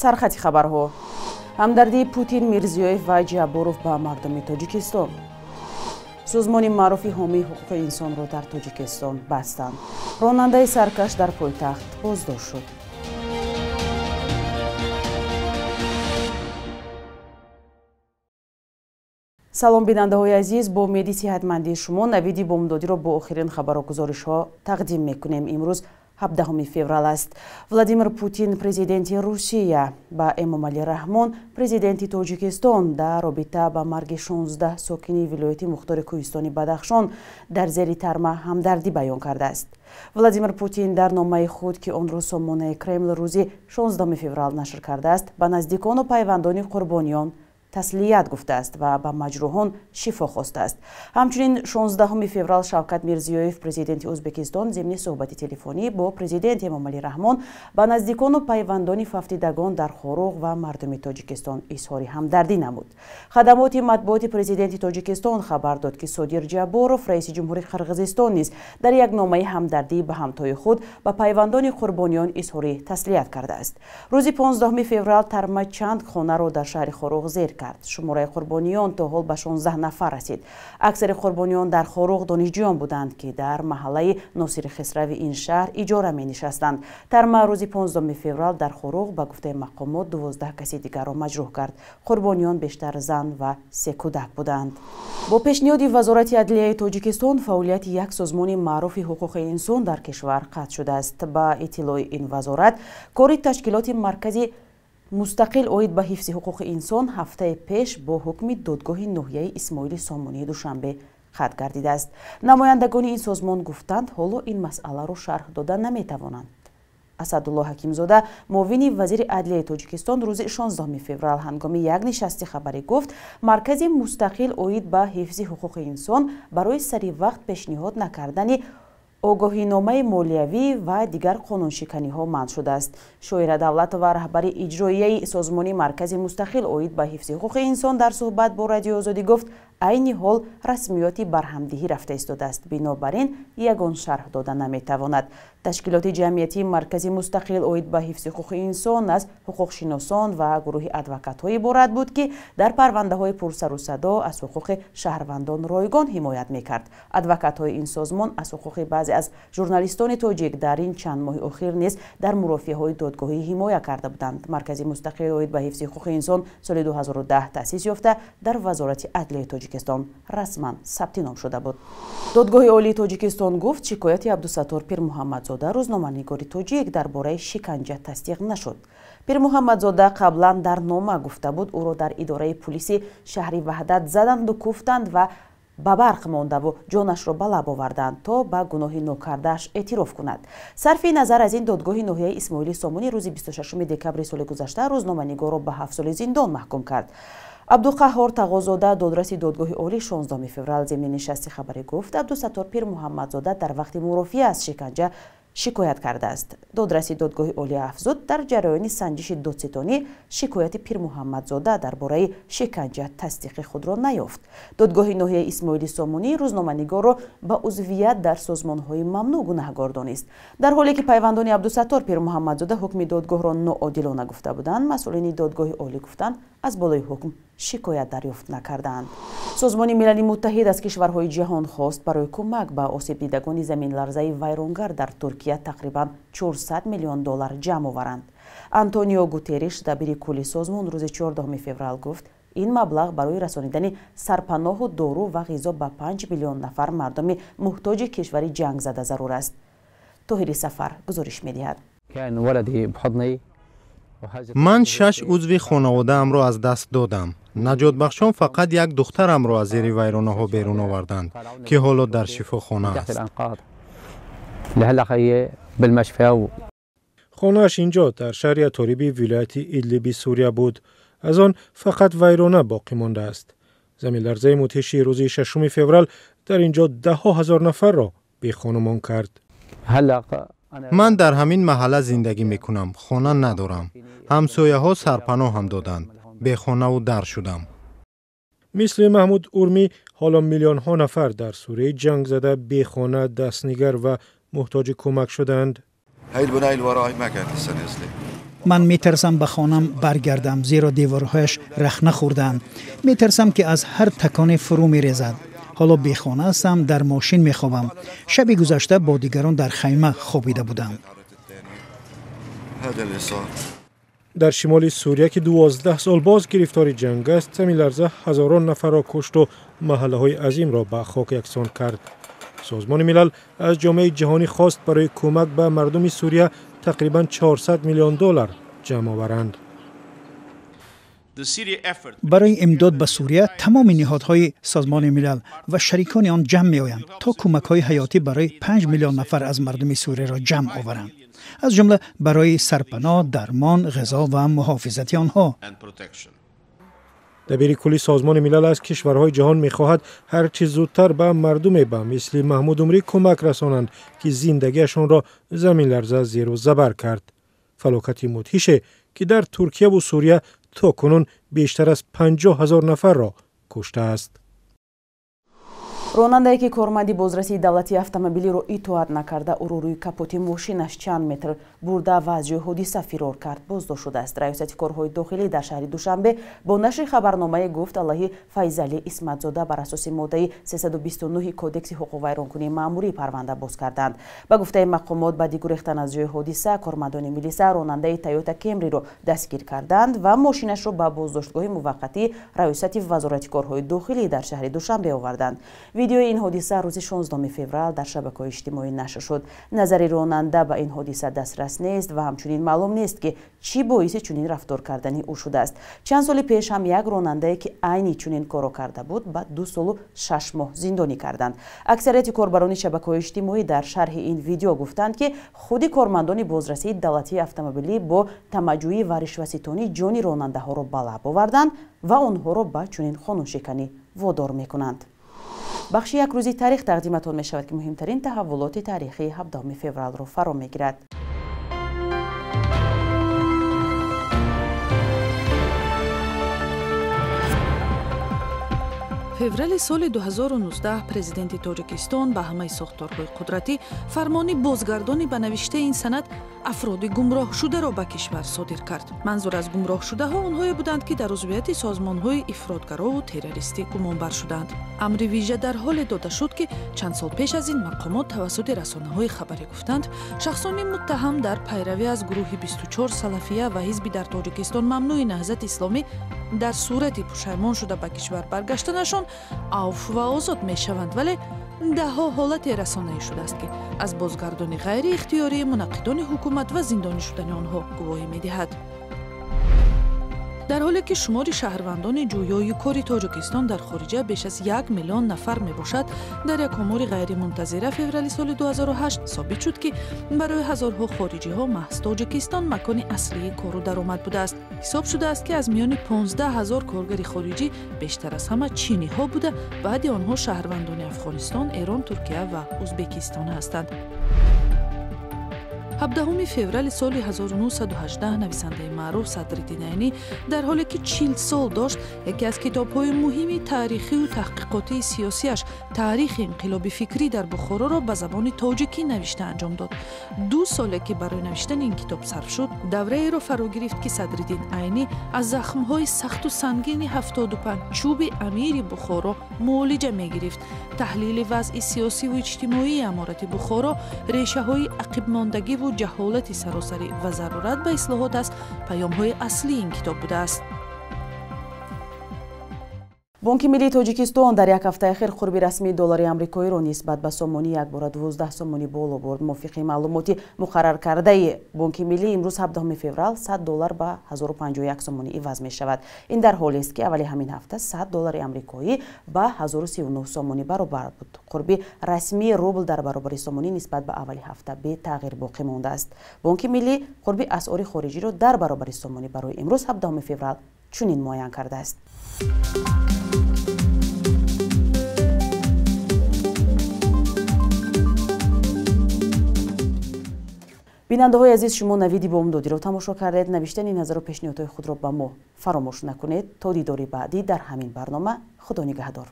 سرخط خبرها همدردی پوتین، میرزیویف و جابورов با مردم تاجیکستان. سازمان معروف حامی حقوق انسان را در تاجیکستان بستند. راننده سرکش در پایتخت بازداشت شد. سلام بیننده‌های عزیز، با امید صحتمندی شما نوید بامدادی را با آخرین خبر و گزارش‌ها تقدیم می‌کنیم. امروز 17 فеврал است. ولادیمیر پوتین президент روسیه با امامعلی رحمان президент تاجیکستان در رابطه با مرگ 16 ساکن ولایت مختار کوهستانی بدخشان در زیر ترمه همدردی بیان کرده است. ولادیمیر پوتین در نامه خود که آن را سامانه کرمل روزی 16 فеврал نشر کرده است به نزدیکان و پیوندان قربانیان تسلیت گفته است و به مجروحان شفا خواسته است. همچنین 16 فеврал شوکت میرزیویف президент ازبکستان ضمن صحبت تلفنی با президент امامعلی رحمان به نزدیکان و پیوندان ففتیدگان در خاروق و مردم تاجیکستان اظهار همدردی نمود. خدمات مطبوعات президент تاجیکستان خبر داد که صادر جابورов رئیس جمهوری قرقیزستان نیز در یک نامه همدردی به همتای خود به پیوندان قربانیان اظهار تسلیت کرده است. روز 15 فеврал ترمه چند خانه را در شهر خاروق زیر کرد. شماره قربانیان تا حال به 16 نفر رسید. اکثر قربانیان در خاروق دانشجویان بودند که در محله ناصر خسروی این شهر اجاره می نشستند. ترمه روز 15 فеврал در خاروق به گفته مقامات 12 کسی دیگر را مجروح کرد. قربانیان بیشتر زن و 3 کودک بودند. با پیشنهاد وزارت عدلیه تاجیکستان فعالیت یک سازمان معروف حقوق انسان در کشور قطع شده است. با اطلاع این وزارت کار تشکیلات مرکزی مستقل اوید به حفظ حقوق انسان هفته پیش با حکم دادگاه ناحیه اسماعیل سامانی دوشنبه ختم گردیده است. نمایندگان این سازمان گفتند حالا این مسئله را شرح دادن نمیتوانند. اسدالله حکیمزاده معاون وزیر عدلیه تاجیکستان روز 16 فеврал هنگام یک نشست خبری گفت مرکز مستقل اوید به حفظ حقوق انسان برای سری وقت پیشنهاد نکردن آگاهینامه مالیوی و دیگر قانونشکنی ها منع شده است. شورای دولت و رهبر اجرایی سازمان مرکز مستقل اوید به حفظ حقوق انسان در صحبت با رادیو آزادی گفت عین حال رسمیاتی برهمدهی رفته ایستاده است، بنابراین یگان شرح دادن نمیتواند. تشکیلات جمعیتی مرکز مستقل اوید به حفظ حقوق انسان از حقوق شناسان و گروه ادوکات های عبارت بود که در پرونده های پرسر و صدا از حقوق شهروندان رایگان حمایت میکرد. ادوکات های این سازمان از حقوق بعضی از ژورنالیستان تاجیک در این چند ماه اخیر نیز در مرافعه های دادگاهی حمایت کرده بودند. مرکز مستقل اوید به حفظ حقوق انسان سال 2010 تأسیس یافته در وزارت عدلیه تاجیکستان رسما ثبت نام شده بود. دادگاه عالی تاجیکستان گفت شکایت عبدالستار پیر محمدزاده روزنامه‌نگار تاجیک درباره شکنجه تصدیق نشد. پیر محمدزاده قبلا در نامه گفته بود او را در اداره پلیس شهر وحدت زدند و کوفتند و به برق مانده و جانش را به لب آوردند تا به گناه ناکرده‌اش اعتراف کند. صرف نظر از این دادگاه ناحیه اسماعیل سامانی روز 26 دکبر سال گذشته روزنامه‌نگار را به 7 سال زندان محکوم کرد. عبدالقهار تقاضاده دادرس دادگاه عالی 16 فеврал ضمن نشست خبری گفت عبدالستار پیر محمدزاده در وقت مرافعه از شکنجه شکایت کرده است. دادرس دادگاه عالی افزود در جریان سنجش دادستانی شکایت پیر محمدزاده درباره شکنجه تصدیق خود را نیافت. دادگاه ناحیه اسماعیل سامانی روزنامه‌نگار را به عضویت در سازمان‌های ممنوع گناهکار دانست. در حالی که پیوندان عبدالستار پیر محمدزاده حکم دادگاه را ناعادلانه گفته بودند، مسئولین دادگاه عالی گفتند از بالای حکم شکایت دریافت نکردند. سازمان ملل متحد از کشورهای جهان خواست برای کمک به آسیب دیدگان زمین لرزه ویرانگر در ترکیه تقریبا 400 میلیون دلار جمع آورند. آنتونیو گوتریش دبیر کل سازمان روز 14 فеврал گفت این مبلغ برای رسانیدن سرپناه و دارو و غذا به 5 میلیون نفر مردم محتاج کشور جنگ زده ضرور است. طاهر سفر گزارش می‌دهد. من 6 عضو خانواده‌ام را از دست دادم. نجات بخشان فقط یک دخترم را از زیر ویرانه‌ها بیرون آوردند که حالا در شفاخانه است. خانه‌اش اینجا در شهر تاریبی ولایت ایدلیب سوریه بود. از آن فقط ویرانه باقی مانده است. زمین لرزه مدهش روز 6 فevrال در اینجا 10,000 نفر را بی خانمان کرد. من در همین محله زندگی میکنم. خانه ندارم. همسایه ها سرپناه هم دادند. بی خانه و در شدم. مثل محمود اورمی حالا میلیون ها نفر در سوریه جنگ زده بی خانه، دستنگر و محتاج کمک شدند. من میترسم به خانم برگردم زیرا دیوارهایش رخنه خوردند. میترسم که از هر تکان فرو میریزد. حالا بیخانه هستم، در ماشین میخوابم. شب گذشته با دیگران در خیمه خوابیده بودم. در شمال سوریه که 12 سال باز گرفتار جنگ است، همین لرزه هزاران نفر را کشت و محله‌های عظیم را به خاک یکسان کرد. سازمان ملل از جامعه جهانی خواست برای کمک به مردم سوریه تقریباً 400 میلیون دلار جمع آورند. برای امداد به سوریه تمام نهادهای سازمان ملل و شریکان آن جمع می‌آیند تا کمک‌های حیاتی برای 5 میلیون نفر از مردم سوریه را جمع آورند، از جمله برای سرپناه، درمان، غذا و محافظت آنها. دبیر کلی سازمان ملل از کشورهای جهان می‌خواهد هر چه زودتر به مردم مثل محمود عمری کمک رسانند که زندگیشان را زمین لرزه زیر و زبر کرد. فلاکت مدهش که در ترکیه و سوریه تا کنون بیشتر از 50,000 نفر را کشته است. ронандае ки корманди бозрасии давлатии автомобилиро итоат накарда ӯро рӯи капоти мошинаш чанд метр бурда ва аз ҷои ҳодиса фирор кард боздошт шудааст. раёсати корҳои дохилӣ дар шаҳри душанбе бо нашри хабарномае гуфт аллаҳи файзалӣ исматзода бар асоси моддаи 329 кодекси ҳуқуқвайронкунии маъмурӣ парванда боз карданд. ба гуфтаи мақомот баъди гурехтан аз ҷои ҳодиса кормандони милиса ронандаи Toyota Camry-ро дастгир карданд ва мошинашро ба боздоштгоҳи муваққатии раёсати вазорати корҳои дохилӣ дар шаҳри душанбе оварданд. видеои ин ҳодиса рӯзи 16 феврал дар шабакаҳои иҷтимоӣ нашр шуд. назари ронанда ба ин ҳодиса дастрас нест ва ҳамчунин маълум нест ки чӣ боиси чунин рафтор кардани ӯ шудааст. чанд соли пеш ҳам як ронандае ки айни чунин коро карда буд ба 2 солу 6 моҳ зиндонӣ карданд. аксарияти корбарони шабакаҳои иҷтимоӣ дар шарҳи ин видео гуфтанд ки худи кормандони бозрасии давлатии автомобилӣ бо тамаҷҷӯӣ ва ришваситонӣ ҷони ронандаҳоро ба лаб оварданд ва онҳоро ба чунин қонуншиканӣ водор мекунанд. бахши як рӯзи таърих тақдиматон мешавад ки муҳимтарин таҳаввулоти таърихии 17 февралро фаро мегирад. феврали соли 2019 президенти тоҷикистон ба ҳамаи сохторҳои қудратӣ фармони бозгардони ба навиштаи ин санад афроди гумроҳшударо ба кишвар содир кард. манзур аз гумроҳшудаҳо онҳое буданд ки дар узвияти созмонҳои ифротгарову террористӣ гумонбар шуданд. амри вижа дар ҳоле дода шуд ки чанд сол пеш аз ин мақомот тавассути расонаҳои хабарӣ гуфтанд шахсони муттаҳам дар пайравӣ аз гурӯҳи 24 салафия ва ҳизби дар тоҷикистон мамнӯи наҳзати исломӣ дар сурати пушаймон шуда ба кишвар баргаштанашон авф ва озод мешаванд, вале даҳҳо ҳолати расонаӣ шудааст ки аз бозгардони ғайриихтиёрии мунаққидони ҳукумат ва зиндонӣ шудани онҳо гувоҳӣ медиҳад. дар ҳоле ки шумори шаҳрвандони ҷӯёю кори тоҷикистон дар хориҷа беш аз 1 миллион нафар мебошад, дар як омори ғайримунтазира феврали соли 2008 собит шуд ки барои ҳазорҳо хориҷиҳо маҳз тоҷикистон макони аслии кору даромад будааст. ҳисоб шудааст ки аз миёни 15 000 коргари хориҷӣ бештар аз ҳама чиниҳо буда, баъди онҳо шаҳрвандони Афғонистон, Эрон, Туркия ва Узбекистон ҳастанд. 17 феврали соли 1918 нависандаи маъруф Садриддин Айнӣ дар ҳоле ки 40 сол дошт, яке аз китобҳои муҳими таърихию таҳқиқотии сиёсиаш таърихи инқилоби фикрӣ дар Бухороро ба забони тоҷикӣ навишта анҷом дод. 2 соле ки барои навиштани ин китоб сарф шуд, давраеро фаро гирифт ки Садриддин Айнӣ аз захмҳои сахту сангини 75 чӯби амири Бухоро муолиҷа мегирифт. таҳлили вазъи сиёсиву иҷтимоии аморати Бухоро, решаҳои ақибмондагиву ҷаҳолати саросарӣ ва зарурат ба ислоҳот аст паёмҳои аслии ин китоб будааст. бонки миллии тоҷикистон дар як ҳафтаи ахир қурби расмии доллари амрикоиро нисбат ба сомонӣ якбора 12 сомонӣ боло бурд. мувофиқи маълумоти муқарраркардаи бонки миллӣ имрӯз 17 феврал $100 ба 1051 сомонӣ иваз мешавад. ин дар ҳолест ки аввали ҳамин ҳафта $100 амрикоӣ ба 1039 сомонӣ баробар буд. қурби расмии рубл дар баробари сомонӣ нисбат ба аввали ҳафта бетағйир боқӣ мондааст. бонки миллӣ қурби асъори хориҷиро дар баробари сомонӣ барои имрӯз 17 феврал чунин муайян кардааст. бинандаҳои азиз, шумо навиди бомдодиро тамошо кардед. навиштани назару пешниҳодҳои худро ба мо фаромӯш накунед. то дидори баъдӣ дар ҳамин барнома. худо нигаҳдор.